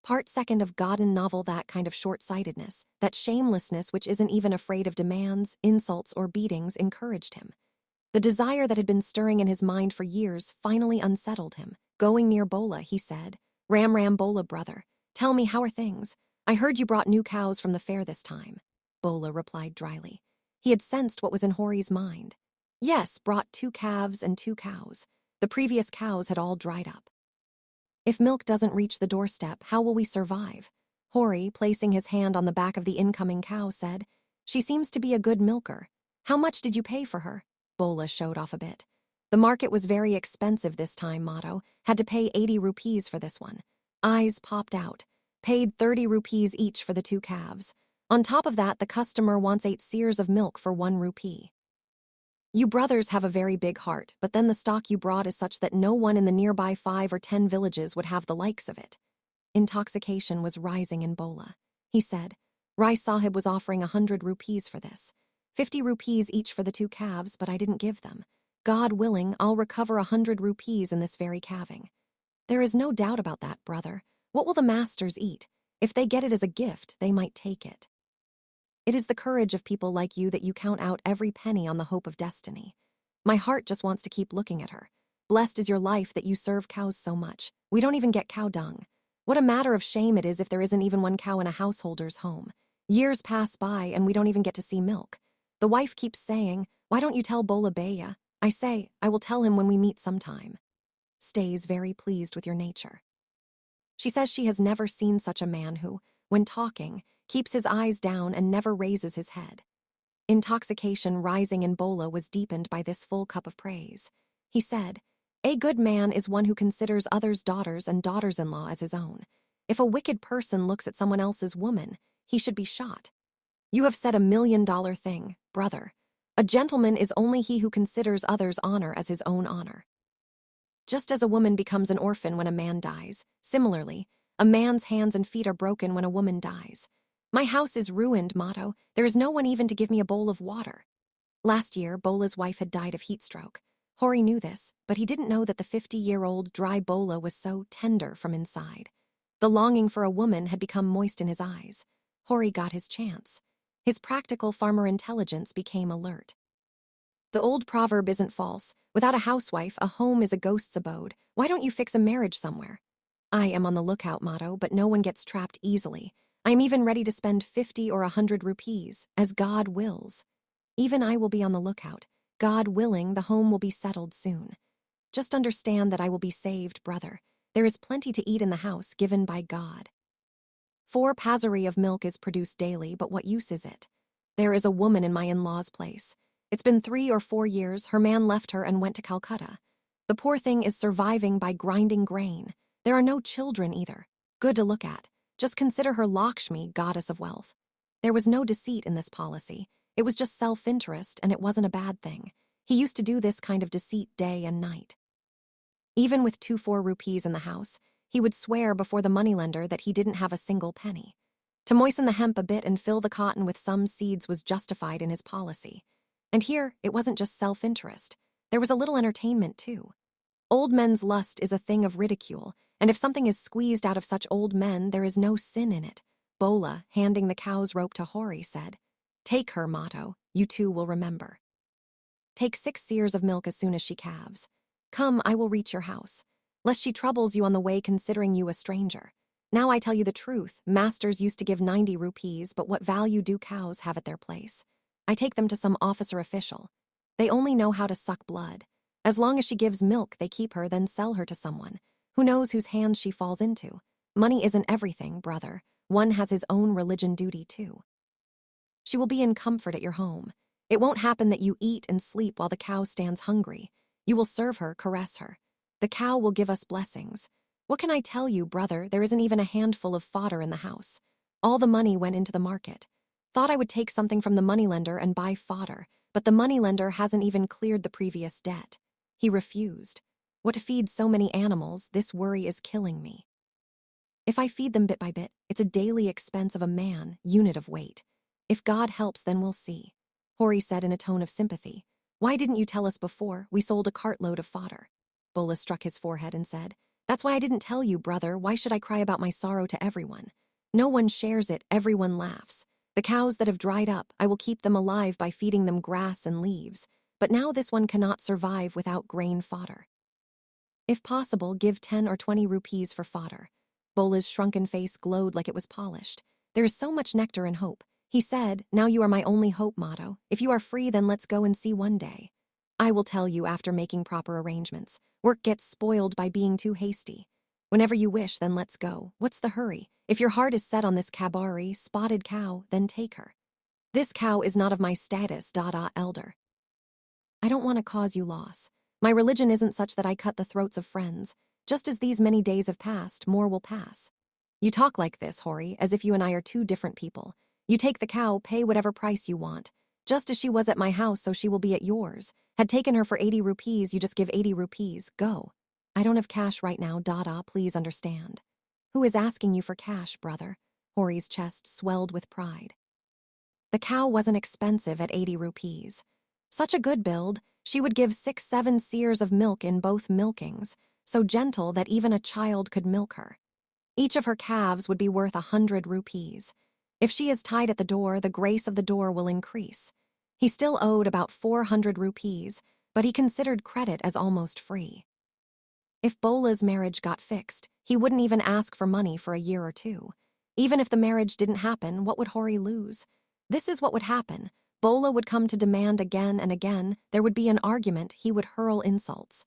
Part second of Godan novel. That kind of short-sightedness, that shamelessness which isn't even afraid of demands, insults, or beatings, encouraged him. The desire that had been stirring in his mind for years finally unsettled him. Going near Bola, he said, Ram Bola, brother. Tell me, how are things? I heard you brought new cows from the fair this time. Bola replied dryly. He had sensed what was in Hori's mind. Yes, brought 2 calves and 2 cows. The previous cows had all dried up. If milk doesn't reach the doorstep, how will we survive? Hori, placing his hand on the back of the incoming cow, said, She seems to be a good milker. How much did you pay for her? Bola showed off a bit. The market was very expensive this time, Motto. Had to pay 80 rupees for this one. Eyes popped out. Paid 30 rupees each for the 2 calves. On top of that, the customer wants 8 seers of milk for 1 rupee. You brothers have a very big heart, but then the stock you brought is such that no one in the nearby 5 or 10 villages would have the likes of it. Intoxication was rising in Bola. He said, Rai Sahib was offering 100 rupees for this. 50 rupees each for the 2 calves, but I didn't give them. God willing, I'll recover 100 rupees in this very calving. There is no doubt about that, brother. What will the masters eat? If they get it as a gift, they might take it. It is the courage of people like you that you count out every penny on the hope of destiny. My heart just wants to keep looking at her. Blessed is your life that you serve cows so much. We don't even get cow dung. What a matter of shame it is if there isn't even 1 cow in a householder's home. Years pass by and we don't even get to see milk. The wife keeps saying, Why don't you tell Bola Baya? I say, I will tell him when we meet sometime. Stays very pleased with your nature. She says she has never seen such a man who, when talking, keeps his eyes down and never raises his head. Intoxication rising in Bola was deepened by this full cup of praise. He said, A good man is one who considers others' daughters and daughters-in-law as his own. If a wicked person looks at someone else's woman, he should be shot. You have said $1 million thing, brother. A gentleman is only he who considers others' honor as his own honor. Just as a woman becomes an orphan when a man dies, similarly, a man's hands and feet are broken when a woman dies. My house is ruined, Motto. There is no one even to give me a bowl of water. Last year, Bola's wife had died of heat stroke. Hori knew this, but he didn't know that the 50-year-old dry Bola was so tender from inside. The longing for a woman had become moist in his eyes. Hori got his chance. His practical farmer intelligence became alert. The old proverb isn't false. Without a housewife, a home is a ghost's abode. Why don't you fix a marriage somewhere? I am on the lookout, Motto, but no one gets trapped easily. I am even ready to spend 50 or 100 rupees, as God wills. Even I will be on the lookout. God willing, the home will be settled soon. Just understand that I will be saved, brother. There is plenty to eat in the house given by God. 4 pasari of milk is produced daily, but what use is it? There is a woman in my in-law's place. It's been 3 or 4 years, her man left her and went to Calcutta. The poor thing is surviving by grinding grain. There are no children either. Good to look at. Just consider her Lakshmi, goddess of wealth. There was no deceit in this policy. It was just self-interest, and it wasn't a bad thing. He used to do this kind of deceit day and night. Even with 4 rupees in the house, he would swear before the moneylender that he didn't have a single penny. To moisten the hemp a bit and fill the cotton with some seeds was justified in his policy. And here, it wasn't just self-interest. There was a little entertainment, too. Old men's lust is a thing of ridicule, and if something is squeezed out of such old men, there is no sin in it. Bola, handing the cow's rope to Hori, said, Take her, Motto. You 2 will remember. Take 6 seers of milk as soon as she calves. Come, I will reach your house. Lest she troubles you on the way considering you a stranger. Now I tell you the truth, masters used to give 90 rupees, but what value do cows have at their place? I take them to some officer official. They only know how to suck blood. As long as she gives milk, they keep her, then sell her to someone. Who knows whose hands she falls into? Money isn't everything, brother. One has his own religion duty, too. She will be in comfort at your home. It won't happen that you eat and sleep while the cow stands hungry. You will serve her, caress her. The cow will give us blessings. What can I tell you, brother? There isn't even a handful of fodder in the house. All the money went into the market. Thought I would take something from the moneylender and buy fodder, but the moneylender hasn't even cleared the previous debt. He refused. What to feed so many animals, this worry is killing me. If I feed them bit by bit, it's a daily expense of a man, unit of weight. If God helps, then we'll see. Hori said in a tone of sympathy. Why didn't you tell us before? We sold a cartload of fodder. Bola struck his forehead and said, That's why I didn't tell you, brother. Why should I cry about my sorrow to everyone? No one shares it, everyone laughs. The cows that have dried up, I will keep them alive by feeding them grass and leaves. But now this one cannot survive without grain fodder. If possible, give 10 or 20 rupees for fodder. Bola's shrunken face glowed like it was polished. There is so much nectar and hope. He said, now you are my only hope motto. If you are free, then let's go and see one day. I will tell you after making proper arrangements. Work gets spoiled by being too hasty. Whenever you wish, then let's go. What's the hurry? If your heart is set on this Kabari, spotted cow, then take her. This cow is not of my status, elder. I don't want to cause you loss. My religion isn't such that I cut the throats of friends. Just as these many days have passed, more will pass. You talk like this, Hori, as if you and I are two different people. You take the cow, pay whatever price you want. Just as she was at my house, so she will be at yours. Had taken her for 80 rupees, you just give 80 rupees. Go. I don't have cash right now, please understand. Who is asking you for cash, brother? Hori's chest swelled with pride. The cow wasn't expensive at 80 rupees. Such a good build, she would give 6-7 seers of milk in both milkings, so gentle that even a child could milk her. Each of her calves would be worth 100 rupees. If she is tied at the door, the grace of the door will increase. He still owed about 400 rupees, but he considered credit as almost free. If Bola's marriage got fixed, he wouldn't even ask for money for a year or two. Even if the marriage didn't happen, what would Hori lose? This is what would happen. Bola would come to demand again and again. There would be an argument. He would hurl insults.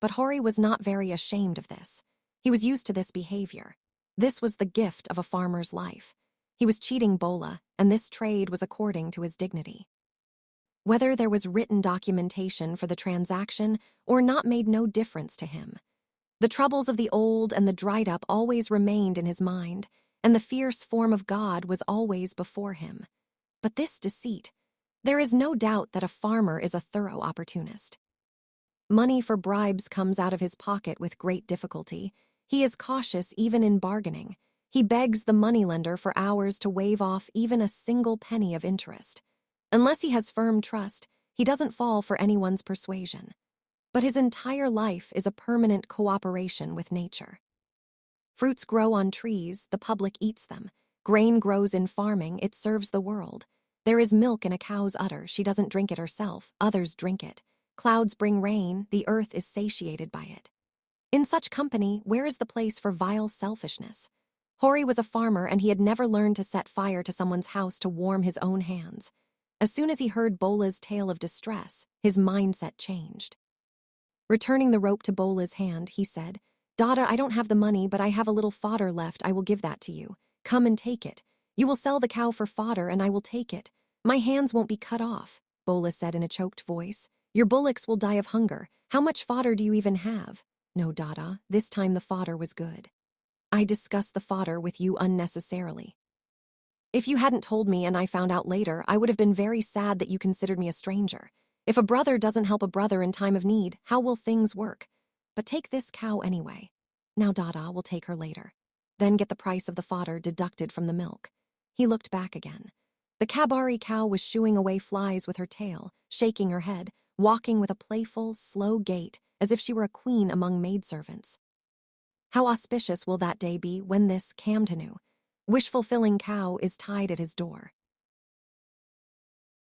But Hori was not very ashamed of this. He was used to this behavior. This was the gift of a farmer's life. He was cheating Bola, and this trade was according to his dignity. Whether there was written documentation for the transaction or not made no difference to him. The troubles of the old and the dried up always remained in his mind, and the fierce form of God was always before him. But this deceit, there is no doubt that a farmer is a thorough opportunist. Money for bribes comes out of his pocket with great difficulty. He is cautious even in bargaining. He begs the moneylender for hours to waive off even a single penny of interest. Unless he has firm trust, he doesn't fall for anyone's persuasion. But his entire life is a permanent cooperation with nature. Fruits grow on trees, the public eats them. Grain grows in farming, it serves the world. There is milk in a cow's udder, she doesn't drink it herself, others drink it. Clouds bring rain, the earth is satiated by it. In such company, where is the place for vile selfishness? Hori was a farmer and he had never learned to set fire to someone's house to warm his own hands. As soon as he heard Bola's tale of distress, his mindset changed. Returning the rope to Bola's hand, he said, Dada, I don't have the money, but I have a little fodder left. I will give that to you. Come and take it. You will sell the cow for fodder, and I will take it. My hands won't be cut off, Bola said in a choked voice. Your bullocks will die of hunger. How much fodder do you even have? No, Dada, this time the fodder was good. I discussed the fodder with you unnecessarily. If you hadn't told me and I found out later, I would have been very sad that you considered me a stranger. If a brother doesn't help a brother in time of need, how will things work? But take this cow anyway. Now Dada will take her later. Then get the price of the fodder deducted from the milk. He looked back again. The Kabari cow was shooing away flies with her tail, shaking her head, walking with a playful, slow gait, as if she were a queen among maidservants. How auspicious will that day be when this Kamtanu, wish-fulfilling cow, is tied at his door.